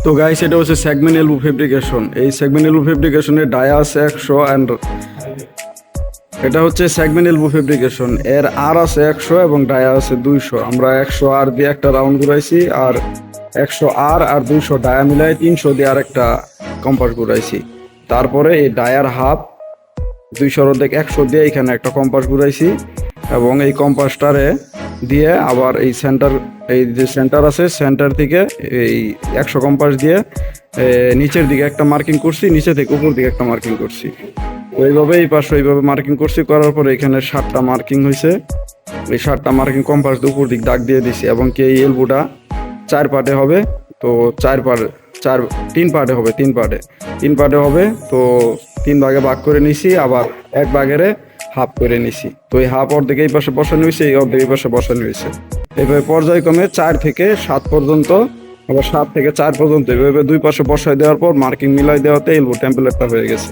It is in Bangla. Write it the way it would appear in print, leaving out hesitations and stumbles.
তো গাইস, এটা হচ্ছে সেগমেন্ট এলবো ফেব্রিকেশন। এই সেগমেন্ট এলবো ফেব্রিকেশনের ডায়া আছে 100 অ্যান্ড এটা হচ্ছে সেগমেন্ট এলবো ফেব্রিকেশন। এর আর আছে 100 এবং ডায়া আছে 200। আমরা 100 আর দিয়ে একটা রাউন্ড ঘুরাইছি, আর 100 আর 200 ডায়া মিলাই 300 দিয়ে আর একটা কম্পাস ঘুরাইছি। তারপরে এই ডায়ার হাফ 200 অর্ধেক 100 দিয়ে এখানে একটা কম্পাস ঘুরাইছি, এবং এই কম্পাসটারে দিয়ে আবার এই যে সেন্টার আছে, সেন্টার থেকে এই 100 কম্পাস দিয়ে নিচের দিকে একটা মার্কিং করছি, নিচে থেকে উপর দিকে একটা মার্কিং করছি। ওইভাবে এই পাশে এইভাবে মার্কিং করছি, করার পরে এখানে 7টা মার্কিং হয়েছে। এই 7টা মার্কিং কম্পাস দিয়ে উপর দিক দাগ দিয়ে দিছি, এবং কি এই এলবোটা 4 পার্টে হবে। তো 3 পার্টে হবে, 3 পার্টে হবে। তো 3 ভাগে ভাগ করে নিছি, আবার এক ভাগের হাফ করে নিছি। তো এই হাফ অর্ধেক এই পাশে বসানো হয়েছে, এই অর্ধেক এই পাশে বসানো হয়েছে। এইভাবে পর্যায়ক্রমে 4 থেকে 7 পর্যন্ত, আবার 7 থেকে 4 পর্যন্ত এইভাবে দুই পাশে বসায় দেওয়ার পর মার্কিং মিলাই দেওয়াতে এলবো টেম্পলেটটা হয়ে গেছে।